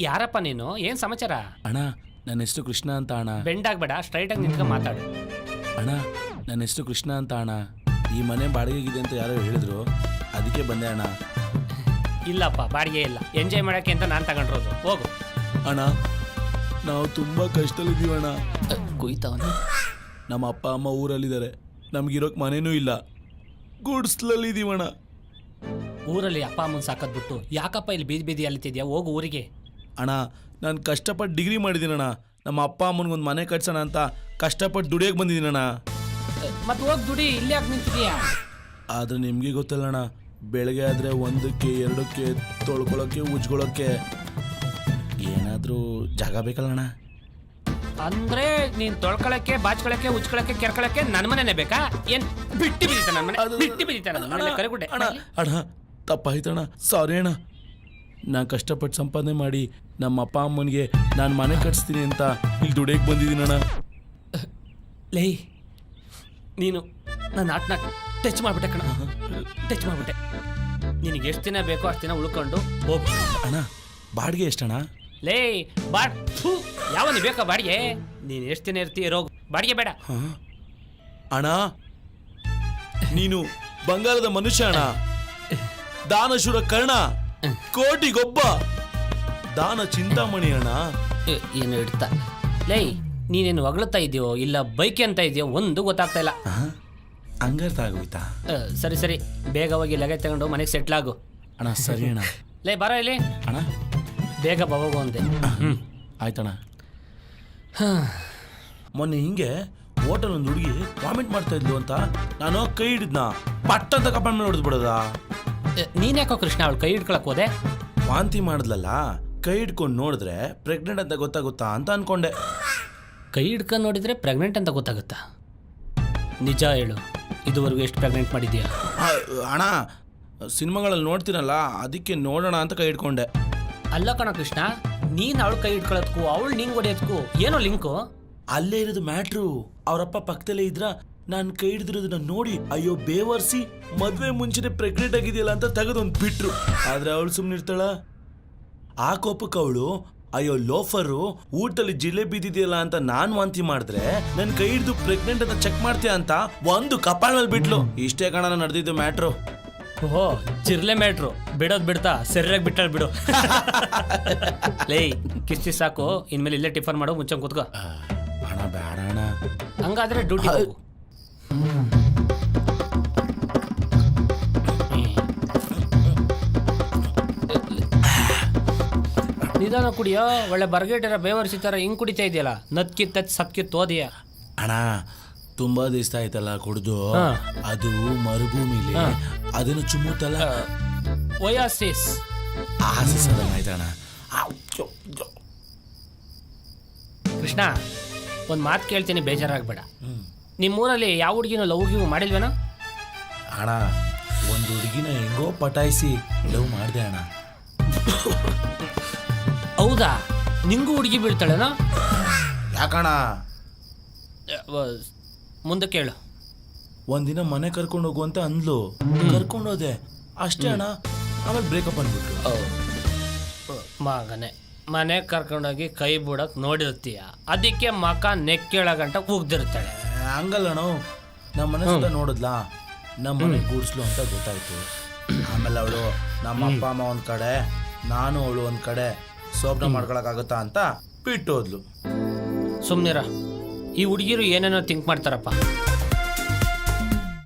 ಯಾರಪ್ಪ ನೀನು? ಏನ್ ಸಮಾಚಾರ? ಅಣ್ಣ ನನ್ನ ಹೆಸರು ಕೃಷ್ಣ ಅಂತ ಅಣ್ಣ. ಬೆಂಡಾಗ್ಬೇಡ, ಸ್ಟ್ರೈಟ್ ಆಗಿ ನಿಂತ್ಕೊಂಡು ಮಾತಾಡು. ಅಣ್ಣ ನನ್ನ ಹೆಸರು ಕೃಷ್ಣ ಅಂತ ಅಣ್ಣ. ಈ ಮನೆ ಬಾಡಿಗೆಗಿದೆ ಅಂತ ಯಾರೋ ಹೇಳಿದ್ರು, ಅದಕ್ಕೆ ಬಂದೆ ಅಣ್ಣ. ಇಲ್ಲಪ್ಪ, ಬಾಡಿಗೆ ಇಲ್ಲ, ಎಂಜಾಯ್ ಮಾಡೋಕ್ಕೆ ಅಂತ ನಾನು ತಗೊಂಡಿರೋದು. ಹೋಗು. ಅಣ್ಣ ನಾವು ತುಂಬ ಕಷ್ಟದಲ್ಲಿದ್ದೀವಣ್ಣ. ಕುಯ್ತವನು. ನಮ್ಮ ಅಪ್ಪ ಅಮ್ಮ ಊರಲ್ಲಿದ್ದಾರೆ, ನಮಗಿರೋಕೆ ಮನೇನೂ ಇಲ್ಲ, ಗುಡ್ಸ್ಲಲ್ಲಿದ್ದೀವಣ್ಣ. ಊರಲ್ಲಿ ಅಪ್ಪ ಅಮ್ಮನ ಸಾಕೋದ್ಬಿಟ್ಟು ಯಾಕಪ್ಪ ಇಲ್ಲಿ ಬೀದಿ ಬೀದಿ ಅಲ್ಲಿತಿದ್ಯಾ? ಹೋಗು ಊರಿಗೆ. ಅಣ್ಣ ನಾನು ಕಷ್ಟಪಟ್ಟು ಡಿಗ್ರಿ ಮಾಡಿದ್ದೀನಣ್ಣ. ನಮ್ಮ ಅಪ್ಪ ಅಮ್ಮನಿಗೊಂದು ಮನೆ ಕಟ್ಸೋಣ ಅಂತ ಕಷ್ಟಪಟ್ಟು ದುಡಿಯೋಕೆ ಬಂದಿದ್ದೀನಣ್ಣ. ಮತ್ತೆ ಹೋಗಿ ದುಡಿ, ಇಲ್ಲಿ ಯಾಕೆ ನಿಂತಿದ್ಯಾ? ಆದರೆ ನಿಮಗೆ ಗೊತ್ತಲ್ಲಣ್ಣ, ಬೆಳಗ್ಗೆ ಆದರೆ 1ಕ್ಕೆ 2ಕ್ಕೆ ತೊಳ್ಕೊಳ್ಳೋಕ್ಕೆ ಉಜ್ಕೊಳ್ಳೋಕ್ಕೆ ಏನಾದರೂ ಜಾಗ ಬೇಕಲ್ಲಣ್ಣ. ಅಂದ್ರೆ ನೀನ್ ತೊಳ್ಕೊಳಕ್ಕೆ, ಬಾಚ್ಕೊಳಕ್ಕೆ, ಉಚ್ಕೊಳಕ್ಕೆ, ಕೆರ್ಕೊಳಕ್ಕೆ ನನ್ನ ಮನೆನೇ ಬೇಕಾ? ಏನ್ ಬಿಟ್ಟು ಬಿದ್ದೀತ ನನ್ನ ಮನೆ? ಬಿಟ್ಟು ಬಿದ್ದೀತ ನನ್ನ ಮನೆ? ಕರೆಗುಡ್ಡೆ ಅಣ್ಣ ತಪ್ಪಾಯ್ತಣ್ಣ, ಸಾರಿ ಅಣ್ಣ. ನಾನು ಕಷ್ಟಪಟ್ಟು ಸಂಪಾದನೆ ಮಾಡಿ ನಮ್ಮ ಅಪ್ಪ ಅಮ್ಮನಿಗೆ ನಾನು ಮನೆ ಕಟ್ಸ್ತೀನಿ ಅಂತ ಇಲ್ಲಿ ದುಡಿಯೋಕೆ ಬಂದಿದ್ದೀನಣ್ಣ. ಲೇ, ನೀನು ನನ್ನ ಆಟನ ಟಚ್ ಮಾಡಿಬಿಟ್ಟೆ ಕಣ, ಟಚ್ ಮಾಡಿಬಿಟ್ಟೆ. ನಿನಗೆ ಎಷ್ಟು ದಿನ ಬೇಕೋ ಅಷ್ಟು ದಿನ ಉಳ್ಕೊಂಡು ಹೋಗು. ಅಣ್ಣ ಬಾಡಿಗೆ ಎಷ್ಟಣ್ಣ? ಲೇ ಯಾವನಿ ಬೇಕಾ ಬಾಡಿಗೆ? ನೀನು ಎಷ್ಟು ದಿನ ಇರ್ತೀಯ? ರೋಗ ಬಾಡಿಗೆ ಬೇಡ. ಅಣ್ಣ ನೀನು ಬಂಗಾರದ ಮನುಷ್ಯ ಅಣ್ಣ, ದಾನಶೂರ ಕರ್ಣ, ಕೋಟಿಗೊಬ್ಬ, ದಾನ ಚಿಂತಾಮಣಿ ಅಣ್ಣ. ಏನು ಇಡ್ತಾ? ಲೇ, ನೀನೇನು ಹೊಗಳ್ತಾ ಇದೆಯೋ ಇಲ್ಲ ಬೈಕ್ ಅಂತ ಇದೆಯೋ ಒಂದು ಗೊತ್ತಾಗ್ತಾ ಇಲ್ಲ. ಹಂಗರ್ಥ ಆಗೋಯ್ತಾ? ಸರಿ ಸರಿ, ಬೇಗ ಹೋಗಿ ಲಗೇಜ್ ತಗೊಂಡು ಮನೆಗೆ ಸೆಟ್ಲ್ ಆಗು. ಅಣ್ಣ ಸರಿ ಅಣ್ಣ. ಲೇ ಬರ ಇಲ್ಲಿ ಅಣ್ಣ, ಬೇಗ ಬಗೋಗು ಅಂದೆ. ಆಯ್ತಣ್ಣ. ಮೊನ್ನೆ ಹಿಂಗೆ ಹೋಟೆಲ್ ಒಂದು ಹುಡುಗಿ ವಾಮಿಟ್ ಮಾಡ್ತಾ ಇದ್ಲು ಅಂತ ನಾನು ಕೈ ಹಿಡಿದ್ನ, ಪಟ್ಟ ಅಂತ ಕಪ್ಪನ ಮೇಲೆ ಹೊಡೆದು ಬಿಡೋದ. ನೀನ್ಯಾಕೋ ಕೃಷ್ಣ ಅವಳು ಕೈ ಹಿಡ್ಕೊಳಕ್ ಹೋದೆ? ವಾಂತಿ ಮಾಡಿದ್ಲಲ್ಲ, ಕೈ ಹಿಡ್ಕೊಂಡು ನೋಡಿದ್ರೆ ಪ್ರೆಗ್ನೆಂಟ್ ಅಂತ ಗೊತ್ತಾಗುತ್ತಾ ಅಂತ ಅನ್ಕೊಂಡೆ. ಕೈ ಹಿಡ್ಕೊಂಡು ನೋಡಿದ್ರೆ ಪ್ರೆಗ್ನೆಂಟ್ ಅಂತ ಗೊತ್ತಾಗುತ್ತಾ? ನಿಜ ಹೇಳು, ಇದುವರೆಗೂ ಎಷ್ಟು ಪ್ರೆಗ್ನೆಂಟ್ ಮಾಡಿದ್ಯಾ? ಅಣ್ಣ ಸಿನಿಮಾಗಳಲ್ಲಿ ನೋಡ್ತೀನಲ್ಲ, ಅದಕ್ಕೆ ನೋಡೋಣ ಅಂತ ಕೈ ಹಿಡ್ಕೊಂಡೆ. ಅಲ್ಲ ಕಣ ಕೃಷ್ಣ, ನೀನು ಅವಳು ಕೈ ಹಿಡ್ಕೊಳ್ಳೋದಕ್ಕೂ ಅವಳು ನಿಂಗೆ ಹೊಡೆಯೋದಕ್ಕೂ ಏನೋ ಲಿಂಕು? ಅಲ್ಲೇ ಇರೋದು ಮ್ಯಾಟ್ರು. ಅವರಪ್ಪ ಪಕ್ಕದಲ್ಲೇ ಇದ್ರ, ನಾನು ಕೈ ಹಿಡಿದಿರೋದನ್ನ ನೋಡಿ ಅಯ್ಯೋ ಬೇವರ್ಸಿ ಮದ್ವೆ ಮುಂಚೆನೆ ಪ್ರೆಗ್ನೆಂಟ್ ಆಗಿದೆಯಲ್ಲ ಅಂತ ತೆಗೆದೊಂದು ಬಿಟ್ರು. ಆದ್ರೆ ಅವಳು ಸುಮ್ಮನಿರ್ತಾಳ? ಆ ಕೋಪಕ್ಕೆ ಅವಳು ಅಯ್ಯೋ ಲೋಫರು ಊಟದಲ್ಲಿ ಜಿಲೇಬಿ ಬಿದ್ದಿದೆಯಲ್ಲ ಅಂತ ನಾನ್ ವಾಂತಿ ಮಾಡಿದ್ರೆ ನನ್ ಕೈ ಹಿಡಿದು ಪ್ರೆಗ್ನೆಂಟ್ ಅಂತ ಚೆಕ್ ಮಾಡ್ತೀಯ ಅಂತ ಒಂದು ಕಪಾಳ ಮೇಲೆ ಬಿಟ್ಲು. ಇಷ್ಟೇ ಕಣ ನಡೆದಿದ್ದು ಮ್ಯಾಟ್ರು. ಓಹೋ, ಜಿರ್ಲೆ ಮ್ಯಾಟ್ರು. ಬಿಡೋದ್ ಬಿಡ್ತಾ ಸರಿಯಾಗಿ ಬಿಟ್ಟಾಳ ಬಿಡು. ಲೇ, ಕಿಸ್ತಿ ಸಾಕು, ಇನ್ಮೇಲೆ ಇಲ್ಲೇ ಟಿಫನ್ ಮಾಡೋ ಮುಂಚೆ ಕೂತ್ಕೋ. ಅಣ್ಣ ಬೇಡ ಅಣ್ಣ. ಹಂಗಾದ್ರೆ ಡ್ಯೂಟಿ ಹೋಗು. ನಿಧಾನ ಕುಡಿಯೋ, ಒಳ್ಳೆ ಬರ್ಗೇಟಿರೋ ಬೇವರ್ಸಿ ಥರ ಹಿಂಗೆ ಕುಡಿತಾ ಇದೆಯಲ್ಲ, ನತ್ಕಿತ್ತ ಸಕ್ಕಿತ್ತು ಓದಿಯ. ಅಣ್ಣ ತುಂಬಾ ದಿವಸ ಆಯ್ತಲ್ಲ ಕುಡ್ದು, ಅದು ಮರುಭೂಮಿಲಿ ಅದನ್ನು ಚುಮ್ಮುತ್ತಲ್ಲ, ಒಯಾಸಿಸ್. ಆಸಿಸ್ ಆಯ್ತಣ್ಣ. ಕೃಷ್ಣ, ಒಂದು ಮಾತು ಕೇಳ್ತೀನಿ, ಬೇಜಾರಾಗಬೇಡ. ನಿಮ್ಮೂರಲ್ಲಿ ಯಾವ ಹುಡುಗಿನೂ ಲವ್ ಗಿವ್ ಮಾಡಿಲ್ವೇನೋ? ಅಣ್ಣ ಒಂದು ಹುಡುಗಿನ ಹೆಂಗೋ ಪಟಾಯಿಸಿ ಲವ್ ಮಾಡಿದೆ ಅಣ್ಣ. ಹೌದಾ? ನಿಂಗೂ ಹುಡುಗಿ ಬೀಳ್ತಾಳೇನೋ? ಯಾಕಣ್ಣ? ಮುಂದೆ ಕೇಳು. ಒಂದಿನ ಮನೆ ಕರ್ಕೊಂಡು ಹೋಗು ಅಂತ ಅಂದ್ಲು, ಕರ್ಕೊಂಡೋದೆ ಅಷ್ಟೇ ಅಣ್ಣ. ಆಮೇಲೆ ಬ್ರೇಕಪ್ ಅಂದ್ಬಿಟ್ರು. ಮಗನೆ, ಮನೆ ಕರ್ಕೊಂಡೋಗಿ ಕೈ ಬಿಡಕ್ ನೋಡಿರ್ತೀಯ, ಅದಕ್ಕೆ ಮಕ ನೆಕ್ಕೇಳ ಗಂಟ ಕೂಗ್ದಿರ್ತಾಳೆ. ಹಂಗಲ್ಲಣ್ಣ, ನಮ್ಮ ಮನೆ ಸುತ್ತ ನೋಡಿದ್ಲಾ, ನಮ್ಮ ಮನೆ ಗೂಡ್ಸ್ಲು ಅಂತ ಗೊತ್ತಾಯ್ತು. ಆಮೇಲೆ ಅವಳು ನಮ್ಮ ಅಪ್ಪ ಅಮ್ಮ ಒಂದ್ ಕಡೆ, ನಾನು ಅವಳು ಒಂದ್ ಕಡೆ ಸೋಬ್ನ ಮಾಡ್ಕೊಳಕ್ಕಾಗುತ್ತಾ ಅಂತ ಬಿಟ್ಟು ಹೋದ್ಲು. ಸುಮ್ನಿರ, ಈ ಹುಡುಗಿರು ಏನೇನೋ ಥಿಂಕ್ ಮಾಡ್ತಾರಪ್ಪ.